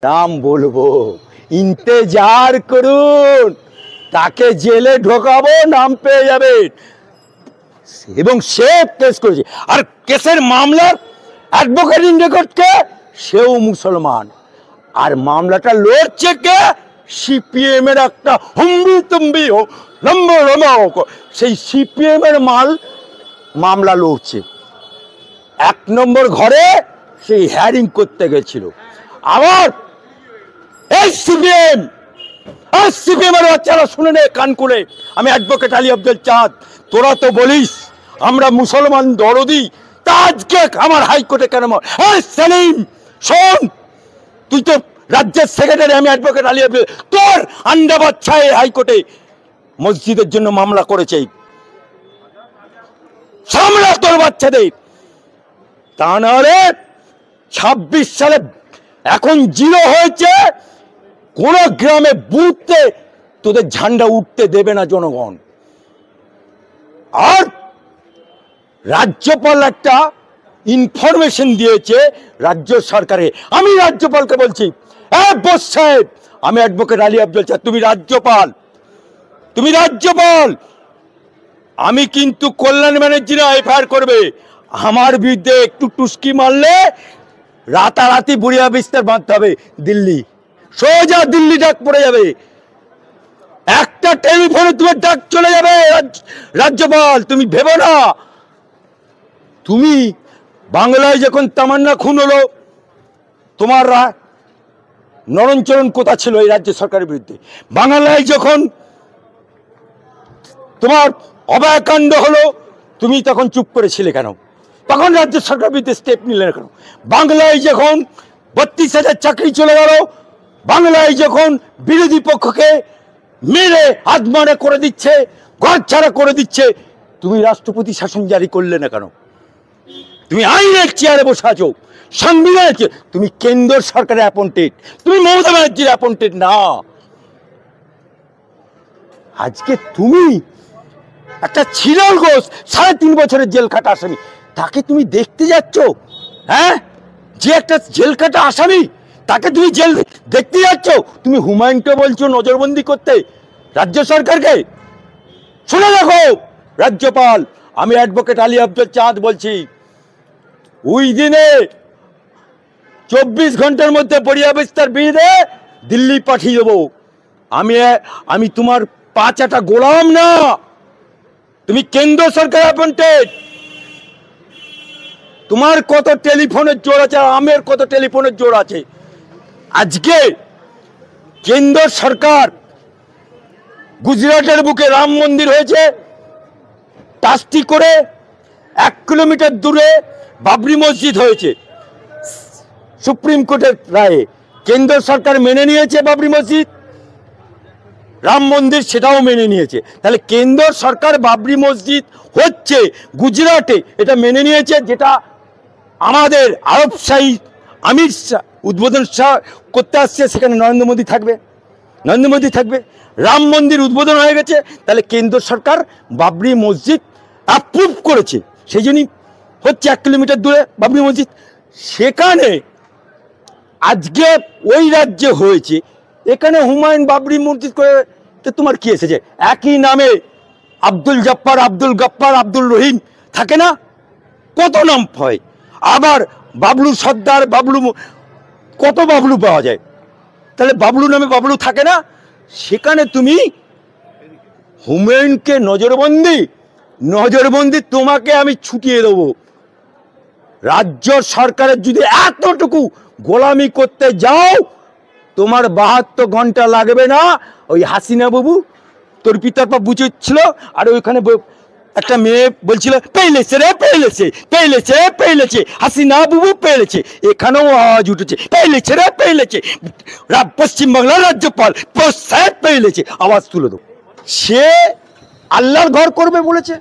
নাম বলবো, ইন্তেজার করুন, তাকে জেলে ঢোকাবো, নাম পেয়ে যাবে। এবং সে কেস করেছে, আর কেসের মামলার অ্যাডভোকেট ইন রেকর্ডকে, সেও মুসলমান। আর মামলাটা লড়ছে কে? সিপিএম এর একটা হুম্বি তুম্বি সেই সিপিএম এর মামলা লড়ছে। 1 নম্বর ঘরে সেই হ্যারিং করতে গেছিল। আবার এই সিপিএম এর বাচ্চারা শুনে নে কান করে, আমি অ্যাডভোকেট আলী আব্দুল চাঁদ, তোরা তো বলিস আমরা মুসলমান দরদি, তা আজকে আমার হাইকোর্টে কেন? সেলিম শোন, তুই তো রাজ্যের সেক্রেটারি, আমি অ্যাডভোকেট আলী আব্দুল, তোর আন্ডা বাচ্চা এই হাইকোর্টে মসজিদের জন্য মামলা করেছে, সামলা তোর বাচ্চাদের। তা নাহলে 26 সালে এখন 0 হয়েছে, কোন গ্রামে বুথে তোদের ঝান্ডা উঠতে দেবে না জনগণ। আর রাজ্যপাল একটা ইনফরমেশন দিয়েছে রাজ্য সরকারে। আমি রাজ্যপালকে বলছি, বস সাহেব, আমি অ্যাডভোকেট আলী আব্দুল চাঁদ, তুমি রাজ্যপাল, আমি কিন্তু কল্যাণ ব্যানার্জিরা এফআইআর করবে, আমার বিরুদ্ধে একটু টুস্কি মারলে রাতারাতি বুড়িয়া বিস্তার বাঁধতে হবে, দিল্লি, সোজা দিল্লি ডাক পড়ে যাবে, একটা টেলিফোনে তোমার ডাক চলে যাবে। রাজ্যপাল, তুমি ভেবো না, তুমি বাংলায় যখন তামান্না খুন হলো, তোমার নরণচরণ কোথা ছিল এই রাজ্য সরকারের বিরুদ্ধে? বাংলায় যখন তোমার অভয়াকাণ্ড হলো, তুমি তখন চুপ করেছিলে কেন? তখন রাজ্য সরকার বিরুদ্ধে স্টেপ নিলে কেন? বাংলায় যখন 32,000 চাকরি চলে গেল, বাংলায় যখন বিরোধী পক্ষকে মেরে আত্মহত্যা করে দিচ্ছে, ঘর ছাড়া করে দিচ্ছে, তুমি রাষ্ট্রপতি শাসন জারি করলে না কেন? তুমি আইনের চেয়ারে বসে আছো, সংবিধানের চেয়ারে, তুমি কেন্দ্র সরকারের অ্যাপয়েন্টেড, তুমি মমতা ব্যানার্জির অ্যাপয়েন্টেড না। আজকে তুমি একটা ছিলাল ঘোষ 3.5 বছরের জেল কাটা আসামি, তাকে তুমি দেখতে যাচ্ছ? হ্যাঁ, যে একটা জেল কাটা আসামি, তাকে তুমি জেল দেখতে যাচ্ছ? তুমি হুমায়ুনকে বলছো নজরবন্দি করতে রাজ্য সরকারকে? শুনে দেখো রাজ্যপাল, আমি অ্যাডভোকেট আলী আব্দুল চাঁদ বলছি, ওই দিনে 24 ঘন্টার মধ্যে বড়িয়া বিস্তার বিরুদ্ধে দিল্লি পাঠিয়ে দেবো। আমি তোমার 5 আটা গোলাম না, তুমি কেন্দ্র সরকার অ্যাপয়েন্টেড। তোমার কত টেলিফোনের জোর আছে, আর আমার কত টেলিফোনের জোর আছে? আজকে কেন্দ্র সরকার, গুজরাটের বুকে রাম মন্দির হয়েছে, টাস্টি করে 1 কিলোমিটার দূরে বাবরি মসজিদ হয়েছে, সুপ্রিম কোর্টের রায়ে কেন্দ্র সরকার মেনে নিয়েছে বাবরি মসজিদ, রাম মন্দির সেটাও মেনে নিয়েছে। তাহলে কেন্দ্র সরকার বাবরি মসজিদ হচ্ছে গুজরাটে, এটা মেনে নিয়েছে, যেটা আমাদের আরবশাহী আমির উদ্বোধন করতে আসছে, সেখানে নরেন্দ্র মোদী থাকবে। রাম মন্দির উদ্বোধন হয়ে গেছে, তাহলে কেন্দ্র সরকার বাবরি মসজিদ অ্যাপ্রুভ করেছে, সেই জন্যই হচ্ছে 1 কিলোমিটার দূরে বাবরি মসজিদ। সেখানে আজকে ওই রাজ্যে হয়েছে, এখানে হুমায়ুন বাবরি মসজিদ করে তোমার কি এসেছে? একই নামে আব্দুল জব্বার, আব্দুল গফ্ফার, আব্দুল রহিম থাকে না? কত নাম হয়, আবার বাবলু সর্দার, কত বাবলু পাওয়া যায়, তাহলে বাবলু নামে বাবলু থাকে না? সেখানে তুমি হুমায়ুনকে নজরবন্দি তোমাকে আমি ছুটিয়ে দেবো। রাজ্য সরকারের যদি এতটুকু গোলামি করতে যাও, তোমার 72 ঘন্টা লাগবে না। ওই হাসিনা বাবু তোর পিতার পা বুঝেছিল, আর ওইখানে একটা মেয়ে বলছিল পেলেছে, হাসিনা বাবু পেলেছে, এখানেও আওয়াজ উঠেছে পেলেছে, পশ্চিমবাংলার রাজ্যপাল পেলেছে, আওয়াজ তুলে দেবো। সে আল্লাহর ঘর করবে বলেছে,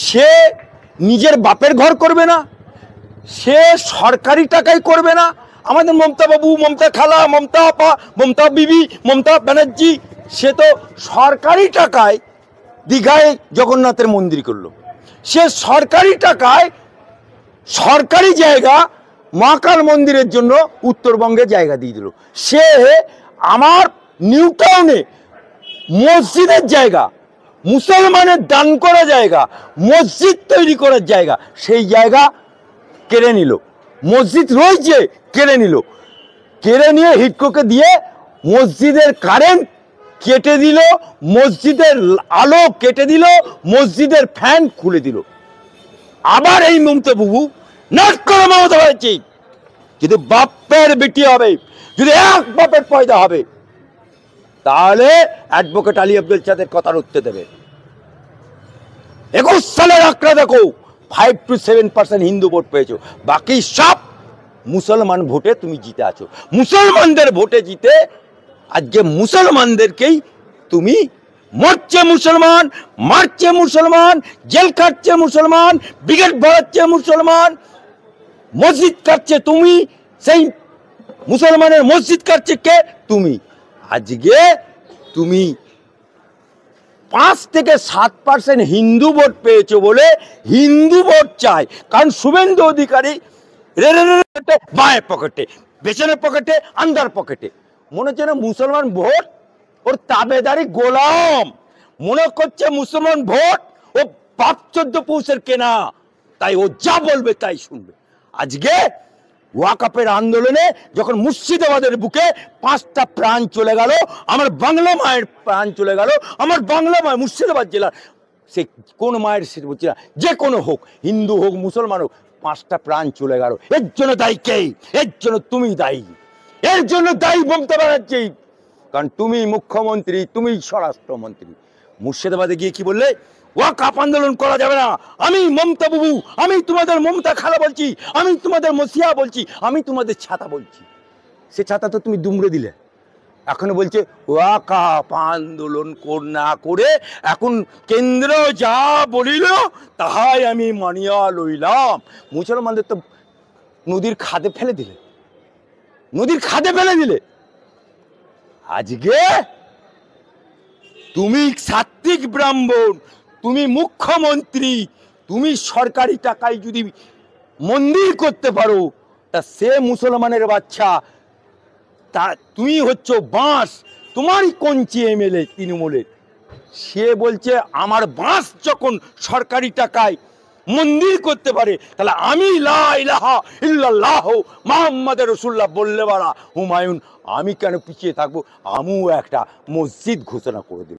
সে নিজের বাপের ঘর করবে না, সে সরকারি টাকায় করবে না। আমাদের মমতা বাবু, মমতা খালা, মমতা আপা, মমতা বিবি, মমতা ব্যানার্জি, সে তো সরকারি টাকায় দীঘায় জগন্নাথের মন্দির করলো, সে সরকারি টাকায় সরকারি জায়গা মহাকাল মন্দিরের জন্য উত্তরবঙ্গে জায়গা দিয়ে দিল। সে আমার নিউ টাউনে মসজিদের জায়গা, মুসলমানের দান করা জায়গা, মসজিদ তৈরি করার জায়গা, সেই জায়গা কেড়ে নিল। মসজিদ রয়েছে, কেড়ে নিল। কেড়ে নিয়ে হিডকোকে দিয়ে মসজিদের কারেন্ট কেটে দিল, মসজিদের আলো কেটে দিল, মসজিদের ফ্যান খুলে দিল। আবার এই মমতা বাবু নাট করে মমতা হয়েছে, যদি বাপের বেটি হবে, যদি এক বাপের পয়দা হবে, তাহলে অ্যাডভোকেট আলী আব্দুল চাঁদের কথার উত্তর দেবে। 21 সালের আঁকড়া দেখো, 5 to 7% হিন্দু ভোট পেয়েছো, বাকি সব মুসলমান ভোটে তুমি জিতে আছো। মুসলমানদের ভোটে জিতে আজকে মুসলমানদেরকেই তুমি মরছে মুসলমান, মারছে মুসলমান, জেল খাটছে মুসলমান, ব্রিগেড ভরাচ্ছে মুসলমান, মসজিদ কাটছে তুমি, সেই মুসলমানের মসজিদ কাটছে কে? তুমি। আজকে তুমি 5 থেকে 7% হিন্দু ভোট পেয়েছো বলে হিন্দু ভোট চাই। কারণ শুভেন্দু অধিকারী বাঁয়ের পকেটে, পেছনের পকেটে, আন্দার পকেটে, মনে হচ্ছে না মুসলমান ভোট ওর তাবেদারি গোলাম, মনে করছে মুসলমান ভোট ও বাপ 14 পৌষের কেনা, তাই ও যা বলবে তাই শুনবে। আজকে ওয়াকাপের আন্দোলনে যখন মুর্শিদাবাদের বুকে 5টা প্রাণ চলে গেল, আমার বাংলা মায়ের প্রাণ চলে গেল, আমার বাংলা মায়ের মুর্শিদাবাদ জেলার, সে কোন মায়ের সেটা বলছি না, যে কোনো হোক, হিন্দু হোক মুসলমান হোক, 5টা প্রাণ চলে গেল। এর জন্য দায়ী কে? এর জন্য তুমি দায়ী, এর জন্য দায়ী মমতা ব্যানার্জি। কারণ তুমি মুখ্যমন্ত্রী, তুমি স্বরাষ্ট্রমন্ত্রী। মুর্শিদাবাদে গিয়ে কি বললে? ওয়াকাপ আন্দোলন করা যাবে না। আমি মমতা বাবু, আমি তোমাদের মমতা খালা বলছি, আমি তোমাদের মসিয়া বলছি, আমি তোমাদের ছাতা বলছি। সে ছাতা তো তুমি দুমড়ে দিলে। এখনো বলছে ওয়াকাপ আন্দোলন না করে এখন কেন্দ্র যা বলিল তাহাই আমি মানিয়া লইলাম। মুসলমানদের তো নদীর খাদে ফেলে দিলে, নদীর খাদে ফেলে দিলে। আজকে তুমি সাত্বিক ব্রাহ্মণ, তুমি মুখ্যমন্ত্রী, তুমি সরকারি টাকায় যদি মন্দির করতে পারো, তা সে মুসলমানের বাচ্চা, তা তুমি হচ্ছ বাঁশ, তোমারই কঞ্চি এমএলএ তৃণমূলের, সে বলছে আমার বাঁশ যখন সরকারি টাকায় মন্দির করতে পারে, তাহলে আমি লা ইলাহা ইল্লাল্লাহ মুহাম্মাদুর রাসূলুল্লাহ বললে বাড়া হুমায়ুন, আমি কেন পিছিয়ে থাকবো? আমিও একটা মসজিদ ঘোষণা করে দিই।